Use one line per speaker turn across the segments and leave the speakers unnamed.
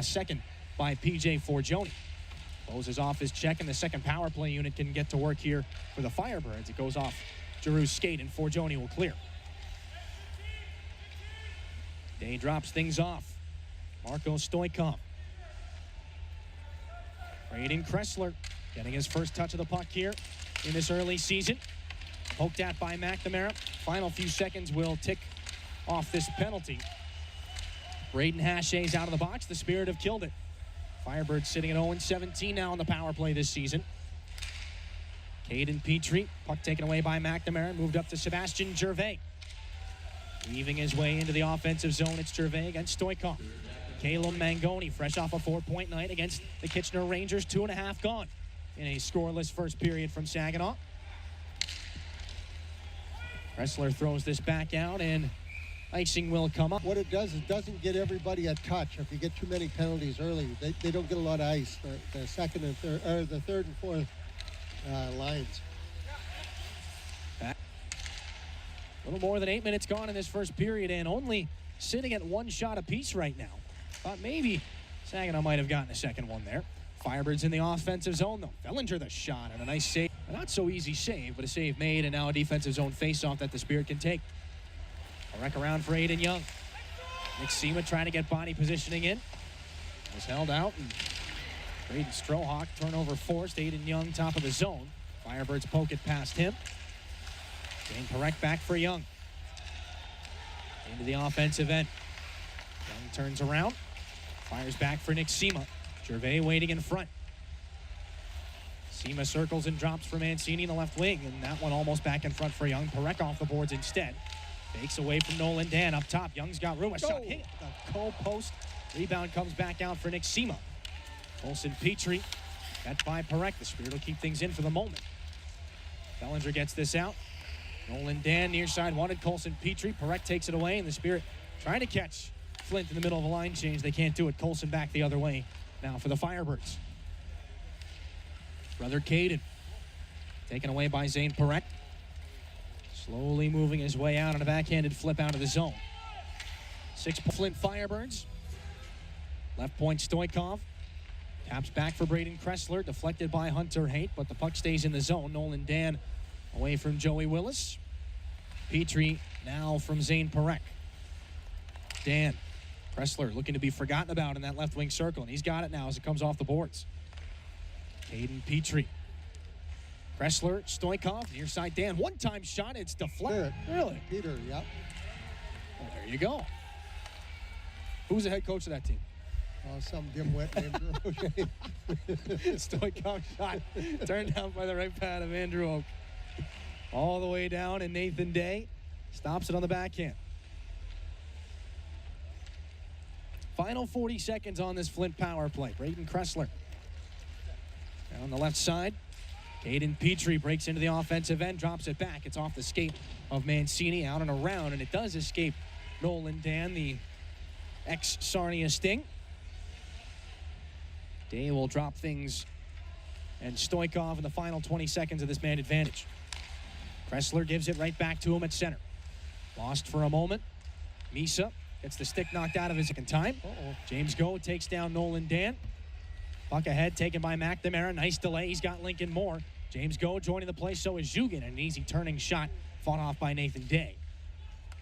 A second by PJ Forgione. Closes off his check, and the second power play unit can get to work here for the Firebirds. It goes off Giroux's skate, and Forgione will clear. Day drops things off. Marco Stoikov. Braden Kressler getting his first touch of the puck here in this early season. Poked at by McNamara. Final few seconds will tick off this penalty. Braden Hachey's out of the box. The Spirit have killed it. Firebirds sitting at 0-17 now on the power play this season. Kaden Pitre, puck taken away by McNamara, moved up to Sebastian Gervais. Weaving his way into the offensive zone, it's Gervais against Stoikov. Caleb Mangoni, fresh off a 4-point night against the Kitchener Rangers, 2.5 gone in a scoreless first period from Saginaw. Kressler throws this back out, and icing will come up.
What it does is it doesn't get everybody a touch. If you get too many penalties early, they don't get a lot of ice. The second and third, or the third and fourth lines.
A little more than 8 minutes gone in this first period, and only sitting at one shot apiece right now. Thought maybe Saginaw might have gotten a second one there. Firebirds in the offensive zone, though. Bellinger the shot, and a nice save. A not so easy save, but a save made, and now a defensive zone faceoff that the Spirit can take. A wreck around for Aiden Young. Nick Sema trying to get body positioning in. Was held out, and Braden Strohawk turnover forced. Aiden Young top of the zone. Firebirds poke it past him. Dane Parekh back for Young. Into the offensive end. Young turns around. Fires back for Nick Sema. Gervais waiting in front. Sema circles and drops for Mancini in the left wing, and that one almost back in front for Young. Parekh off the boards instead. Fakes away from Nolan Dan up top. Young's got room. A shot hit the goal post. Rebound comes back out for Nick Sema. Colson Petrie met by Parekh. The Spirit will keep things in for the moment. Bellinger gets this out. Nolan Dan near side wanted Colson Petrie. Parekh takes it away, and the Spirit trying to catch Flint in the middle of a line change. They can't do it. Colson back the other way now for the Firebirds. Brother Kaden taken away by Zane Parekh. Slowly moving his way out on a backhanded flip out of the zone. 6 Flint Firebirds. Left point Stoikov. Taps back for Braden Kressler. Deflected by Hunter Haight, but the puck stays in the zone. Nolan Dan away from Joey Willis. Petrie now from Zane Parekh. Dan. Kressler looking to be forgotten about in that left wing circle, and he's got it now as it comes off the boards. Kaden Pitre. Kressler, Stoikov, near side Dan. One-time shot, it's deflected. Really?
Peter, yep.
Well, there you go. Who's the head coach of that team?
Some dimwit named Drew.
Stoikov shot turned down by the right pad of Andrew Oak. All the way down, and Nathan Day stops it on the backhand. Final 40 seconds on this Flint power play. Braden Kressler. Down on the left side. Kaden Pitre breaks into the offensive end, drops it back. It's off the skate of Mancini, out and around, and it does escape Nolan Dan, the ex-Sarnia Sting. Day will drop things, and Stoikov in the final 20 seconds of this man advantage. Kressler gives it right back to him at center. Lost for a moment. Misa gets the stick knocked out of his second time. James Go takes down Nolan Dan. Puck ahead, taken by McNamara. Nice delay. He's got Lincoln Moore. James Go joining the play, so is Jugin. An easy turning shot fought off by Nathan Day.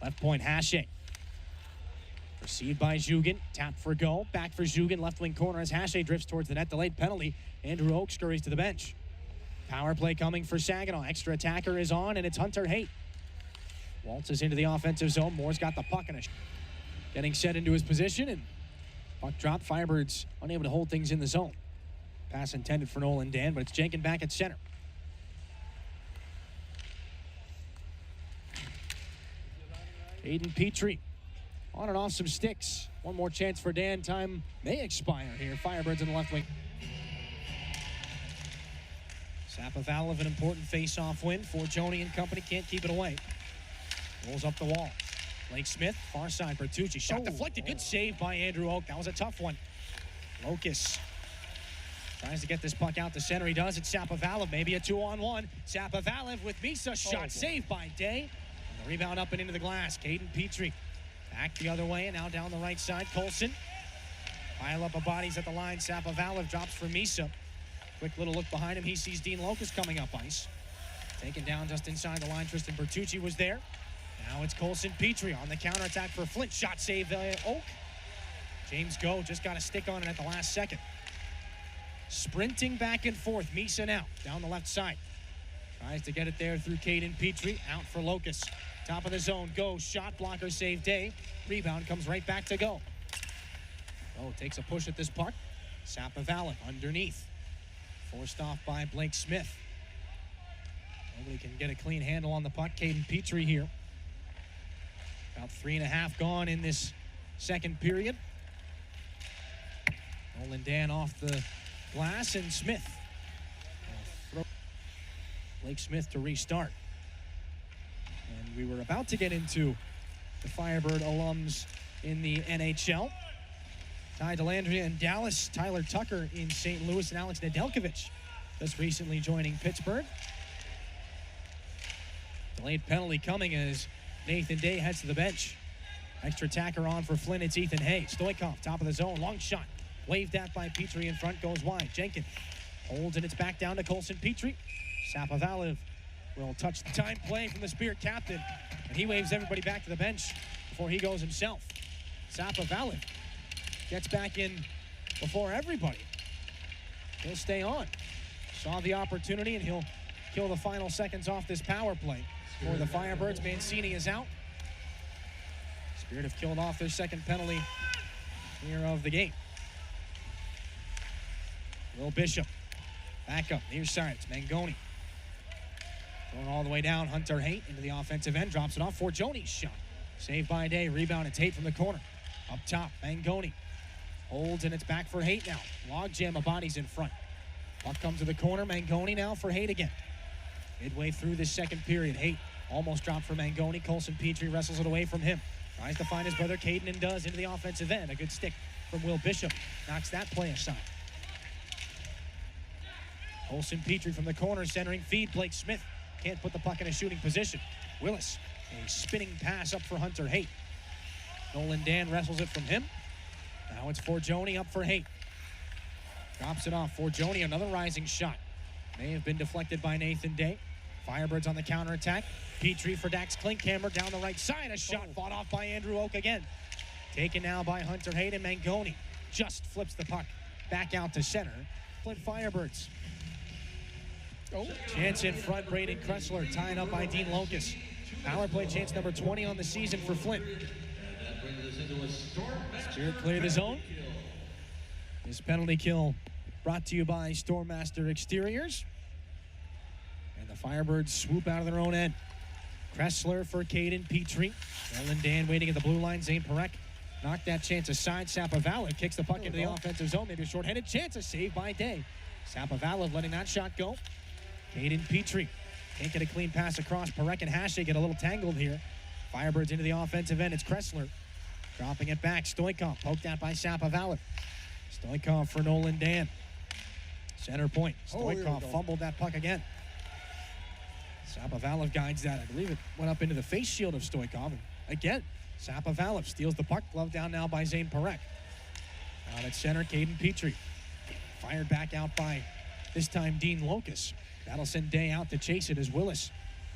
Left point, Hachey. Received by Jugin. Tap for Go. Back for Jugin. Left wing corner as Hachey drifts towards the net. Delayed penalty. Andrew Oak scurries to the bench. Power play coming for Saginaw. Extra attacker is on, and it's Hunter Haight. Waltzes into the offensive zone. Moore's got the puck and getting set into his position, and puck drop. Firebirds unable to hold things in the zone. Pass intended for Nolan Dan, but it's Jenkins back at center. Kaden Pitre on and off some sticks. One more chance for Dan. Time may expire here. Firebirds in the left wing. Sapovalov, an important face-off win. Forgione and company can't keep it away. Rolls up the wall. Blake Smith, far side, Bertucci. Shot deflected. Good save by Andrew Oak. That was a tough one. Locus tries to get this puck out to center. He does. It's Sapovalov. Maybe a 2-on-1. Sapovalov with Misa. Shot saved by Day. And the rebound up and into the glass. Kaden Pitre back the other way, and now down the right side. Colson Pile up of bodies at the line. Sapovalev drops for Misa. Quick little look behind him. He sees Dean Locust coming up ice. Taken down just inside the line. Tristan Bertucci was there. Now it's Kaden Pitre on the counterattack for Flint. Shot save Oak. James Go just got a stick on it at the last second. Sprinting back and forth. Misa now down the left side. Tries to get it there through Kaden Pitre. Out for Locust. Top of the zone. Go. Shot blocker save Day. Rebound comes right back to Go. Go takes a push at this puck. Sapovalev underneath. Forced off by Blake Smith. Nobody can get a clean handle on the puck. Kaden Pitre here. About 3.5 gone in this second period. Nolan Dan off the glass, and Smith. Blake Smith to restart. And we were about to get into the Firebird alums in the NHL. Ty Dellandrea in Dallas, Tyler Tucker in St. Louis, and Alex Nedeljkovic just recently joining Pittsburgh. Delayed penalty coming as Nathan Day heads to the bench. Extra tacker on for Flint. It's Ethan Hay. Stoikov, top of the zone. Long shot. Waved at by Pitre in front. Goes wide. Jenkins holds, and it's back down to Kaden Pitre. Sapovalev will touch the time play from the Spirit captain. And he waves everybody back to the bench before he goes himself. Sapovalev gets back in before everybody. He'll stay on. Saw the opportunity, and he'll kill the final seconds off this power play. For the Firebirds, Mancini is out. Spirit have killed off their second penalty here of the game. Will Bishop back up near side. It's Mangoni. Going all the way down. Hunter Haight into the offensive end. Drops it off for Joni's shot. Saved by Day. Rebound. It's Haight from the corner. Up top, Mangoni. Holds, and it's back for Haight now. Logjam of bodies in front. Puck comes to the corner. Mangoni now for Haight again. Midway through this second period, Haight almost dropped for Mangoni. Kaden Pitre wrestles it away from him. Tries to find his brother Caden, and does, into the offensive end. A good stick from Will Bishop. Knocks that play aside. Kaden Pitre from the corner, centering feed. Blake Smith can't put the puck in a shooting position. Willis, a spinning pass up for Hunter Haight. Nolan Dan wrestles it from him. Now it's Forgione up for Haight. Drops it off. Forgione, another rising shot. May have been deflected by Nathan Day. Firebirds on the counterattack. Pitre for Dax Klinkhammer down the right side. A shot fought off by Andrew Oak again. Taken now by Hunter Haight, and Mangoni just flips the puck back out to center. Flint Firebirds. Chance in front. Braden Kressler tying up by Dean Locust. Power play chance number 20 on the season for Flint. Spirit clear the zone. This penalty kill brought to you by Stormmaster Exteriors. And the Firebirds swoop out of their own end. Kressler for Kaden Pitre. Nolan Dan waiting at the blue line. Zane Perek knocked that chance aside. Sapovalev kicks the puck into the offensive zone. Maybe a shorthanded chance. A save by Day. Sapovalev letting that shot go. Kaden Pitre can't get a clean pass across. Perek and Hashe get a little tangled here. Firebirds into the offensive end. It's Kressler dropping it back. Stoikov poked out by Sapovalev. Stoikov for Nolan Dan. Center point. Stoikov fumbled that puck again. Sapovalev guides that. I believe it went up into the face shield of Stoikov. And again, Sapovalev steals the puck. Glove down now by Zane Perek. Out at center, Kaden Pitre. Fired back out by, this time, Dean Locust. That'll send Day out to chase it as Willis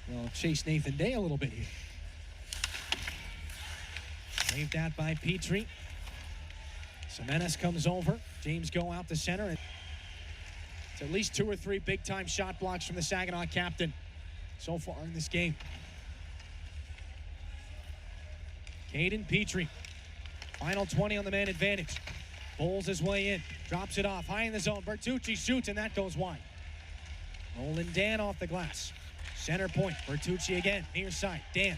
will chase Nathan Day a little bit here. Waved at by Pitre. Semenes comes over. James Go out to center. It's at least 2 or 3 big-time shot blocks from the Saginaw captain so far in this game. Kaden Pitre. Final 20 on the man advantage. Bowls his way in. Drops it off. High in the zone. Bertucci shoots, and that goes wide. Nolan Dan off the glass. Center point. Bertucci again. Near side. Dan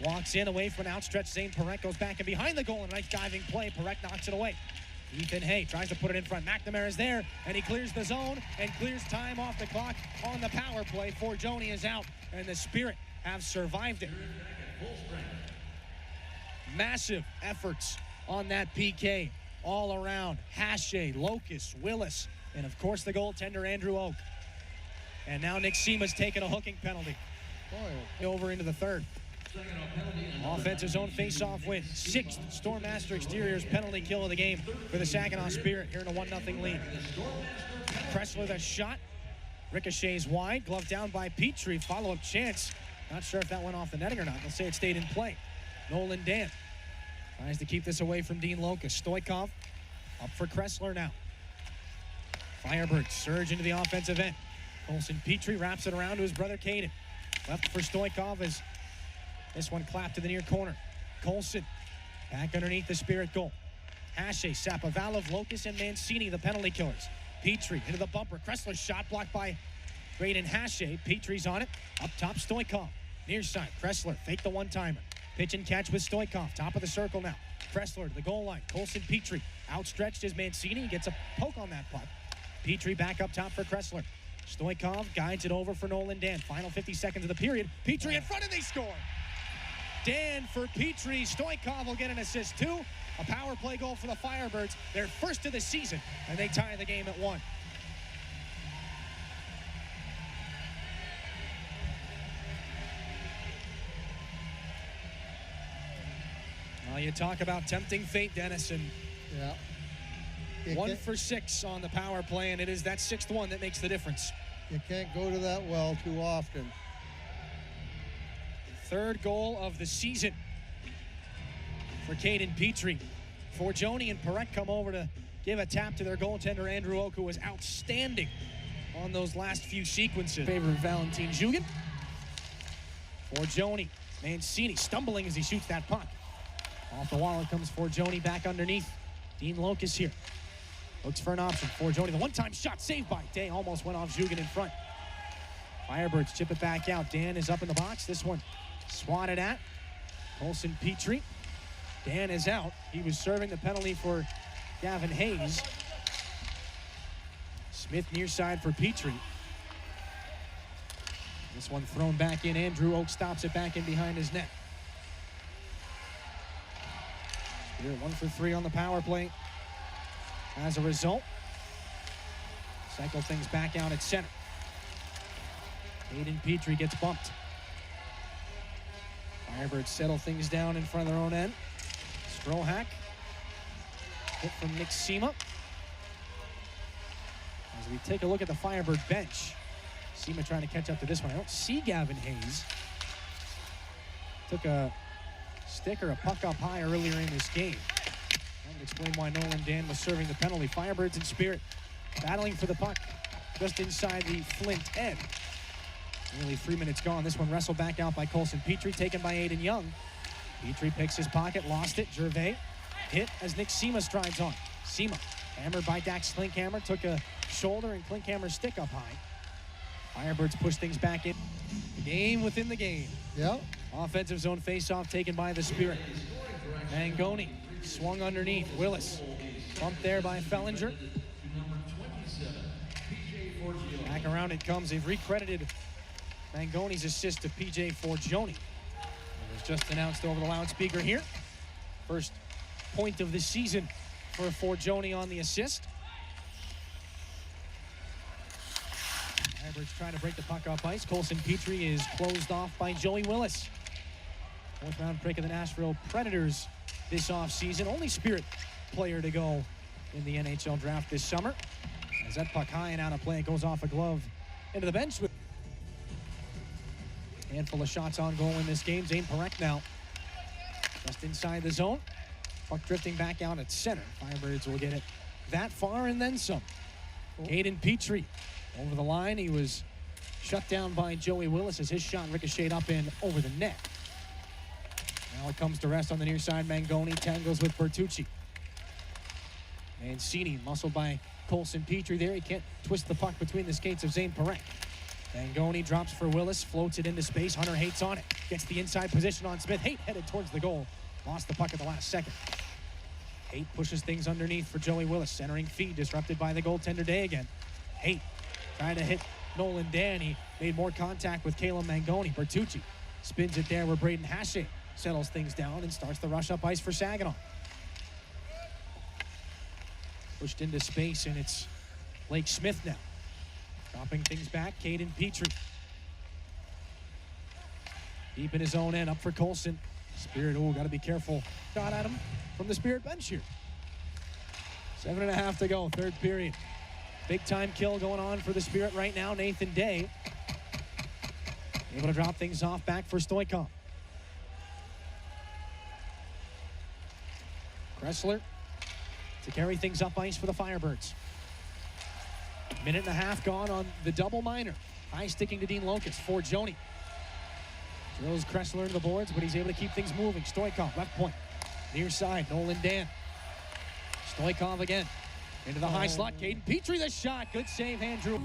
walks in away from an outstretched Zane Perek. Goes back and behind the goal. And a nice diving play. Perek knocks it away. Ethan Hay tries to put it in front. McNamara is there, and he clears the zone and clears time off the clock on the power play. Forgione is out, and the Spirit have survived it. Massive efforts on that PK all around. Hashe, Locust, Willis, and of course the goaltender Andrew Oak. And now Nick Seema's taken a hooking penalty. Over into the third. Offensive zone face-off win. 6th Stormmaster Exteriors penalty kill of the game for the Saginaw Spirit here in a 1-0 lead. Kressler, the shot. Ricochets wide. Glove down by Pitre. Follow-up chance. Not sure if that went off the netting or not. They'll say it stayed in play. Nolan Dan tries to keep this away from Dean Locust. Stoikov up for Kressler now. Firebirds surge into the offensive end. Colson Pitre wraps it around to his brother Kaden. Left for Stoikov as this one clapped to the near corner. Colson back underneath the Spirit goal. Hache, Sapovalov, Locust, and Mancini, the penalty killers. Pitre into the bumper. Kressler's shot blocked by Braden Hache. Petre's on it. Up top, Stoikov. Near side, Kressler fake the one-timer. Pitch and catch with Stoikov. Top of the circle now. Kressler to the goal line. Colson Pitre outstretched as Mancini. Gets a poke on that puck. Pitre back up top for Kressler. Stoikov guides it over for Nolan Dan. Final 50 seconds of the period. Pitre in front and they score. Dan for Pitre. Stoikov will get an assist too. A power play goal for the Firebirds. Their first of the season, and they tie the game at 1. Well, you talk about tempting fate, Dennis, and
yeah.
1 for 6 on the power play, and it is that 6th one that makes the difference.
You can't go to that well too often.
3rd goal of the season for Kaden Pitre. Forgione and Parekh come over to give a tap to their goaltender, Andrew Oak, who was outstanding on those last few sequences. Favor of Valentin Jugend. Forgione, Mancini stumbling as he shoots that puck. Off the wall it comes Forgione back underneath. Dean Locust here. Looks for an option. Forgione, the one-time shot saved by Day. Almost went off Jugend in front. Firebirds chip it back out. Dan is up in the box. This one swatted at. Colson Pitre. Dan is out. He was serving the penalty for Gavin Hayes. Smith near side for Pitre. This one thrown back in. Andrew Oak stops it back in behind his net. Spirit 1 for 3 on the power play. As a result, cycle things back out at center. Kaden Pitre gets bumped. Firebirds settle things down in front of their own end. Strohack. Hit from Nick Sema. As we take a look at the Firebird bench, Sema trying to catch up to this one. I don't see Gavin Hayes. Took a stick or a puck up high earlier in this game. That would explain why Nolan Dan was serving the penalty. Firebirds and Spirit battling for the puck just inside the Flint end. Nearly 3 minutes gone. This one wrestled back out by Colson Pitre, taken by Aiden Young. Pitre picks his pocket, lost it. Gervais hit as Nick Sema strides on. Sema hammered by Dax Klinkhammer, took a shoulder and Klinkhammer's stick up high. Firebirds push things back in. The game within the game.
Yep.
Offensive zone face-off taken by the Spirit. Mangoni swung underneath. Willis bumped there by Fellinger. Back around it comes. They've recredited Mangoni's assist to PJ Forgione. It was just announced over the loudspeaker here. First point of the season for Forgione on the assist. Firebirds trying to break the puck off ice. Colson Pitre is closed off by Joey Willis. 4th round pick of the Nashville Predators this offseason. Only Spirit player to go in the NHL Draft this summer. As that puck high and out of play, it goes off a glove into the bench. Handful of shots on goal in this game. Zane Parekh now just inside the zone. Puck drifting back out at center. Firebirds will get it that far and then some. Kaden Pitre over the line. He was shut down by Joey Willis as his shot ricocheted up and over the net. Now it comes to rest on the near side. Mangoni tangles with Bertucci. Mancini muscled by Colson Pitre there. He can't twist the puck between the skates of Zane Parekh. Mangoni drops for Willis, floats it into space. Hunter Hates on it. Gets the inside position on Smith. Haight headed towards the goal. Lost the puck at the last second. Haight pushes things underneath for Joey Willis. Centering feed disrupted by the goaltender Day again. Haight trying to hit Nolan Dan. He made more contact with Caleb Mangoni. Bertucci spins it there where Braden Hache settles things down and starts the rush up ice for Saginaw. Pushed into space, and it's Blake Smith now. Dropping things back, Kaden Pitre. Deep in his own end, up for Colson. Spirit, got to be careful. Shot at him from the Spirit bench here. 7.5 to go, third period. Big time kill going on for the Spirit right now. Nathan Day able to drop things off back for Stoikov. Kressler to carry things up ice for the Firebirds. Minute and a half gone on the double minor. High sticking to Dean Locust for Joni. Drills Kressler into the boards, but he's able to keep things moving. Stoikov, left point. Near side, Nolan Dan. Stoikov again. Into the high slot. Kaden Pitre, the shot. Good save, Andrew.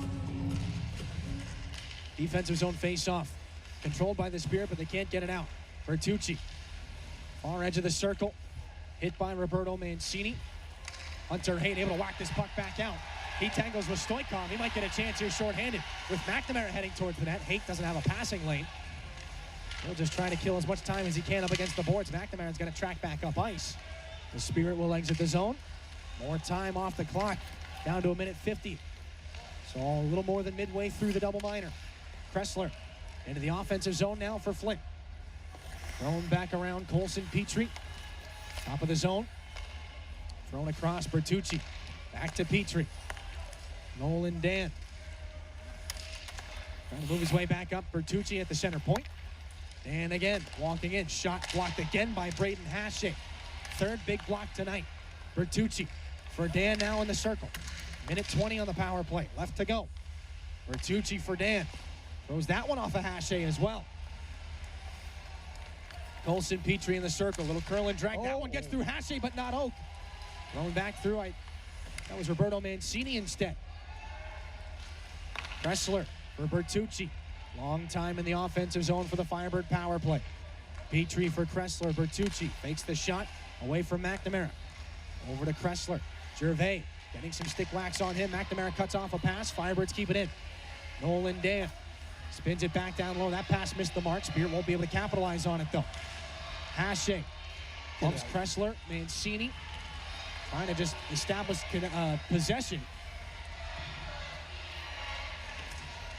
Defensive zone face-off. Controlled by the Spirit, but they can't get it out. Bertucci. Far edge of the circle. Hit by Roberto Mancini. Hunter Hayden able to whack this puck back out. He tangles with Stoikov. He might get a chance here shorthanded. With McNamara heading towards the net. Haight doesn't have a passing lane. He'll just try to kill as much time as he can up against the boards. McNamara's going to track back up ice. The Spirit will exit the zone. More time off the clock. Down to a minute 50. So a little more than midway through the double minor. Kressler into the offensive zone now for Flint. Thrown back around Colson Pitre. Top of the zone. Thrown across Bertucci. Back to Pitre. Nolan Dan. Trying to move his way back up. Bertucci at the center point. Dan again, walking in. Shot blocked again by Braden Hache. Third big block tonight. Bertucci for Dan now in the circle. Minute 20 on the power play. Left to go. Bertucci for Dan. Throws that one off of Hache as well. Colson Pitre in the circle. Little curl and drag. That one gets through Hache, but not Oak. Thrown back through. That was Roberto Mancini instead. Kressler for Bertucci. Long time in the offensive zone for the Firebird power play. Pitre for Kressler. Bertucci fakes the shot away from McNamara. Over to Kressler. Gervais getting some stick wax on him. McNamara cuts off a pass. Firebirds keep it in. Nolan Dan spins it back down low. That pass missed the mark. Spirit won't be able to capitalize on it though. Hache bumps Kressler. Mancini trying to just establish possession.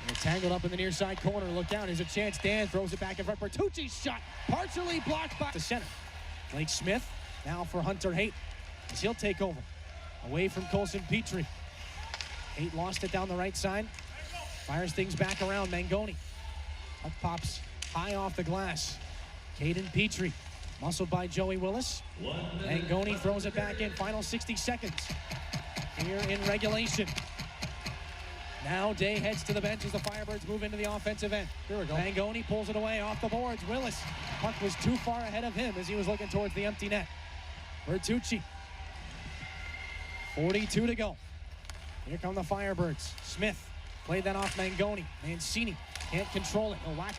They're tangled up in the near side corner. Look down. Here's a chance. Dan throws it back in front. Bertucci's shot partially blocked by the center. Blake Smith now for Hunter Haight as he'll take over. Away from Colson Pitre. Haight lost it down the right side. Fires things back around. Mangoni. Puck pops high off the glass. Kaden Pitre. Muscled by Joey Willis. Mangoni throws it back in. Final 60 seconds here in regulation. Now Day heads to the bench as the Firebirds move into the offensive end. Here we go. Mangoni pulls it away off the boards. Willis. Puck was too far ahead of him as he was looking towards the empty net. Bertucci. 42 to go. Here come the Firebirds. Smith played that off Mangoni. Mancini can't control it. He'll whack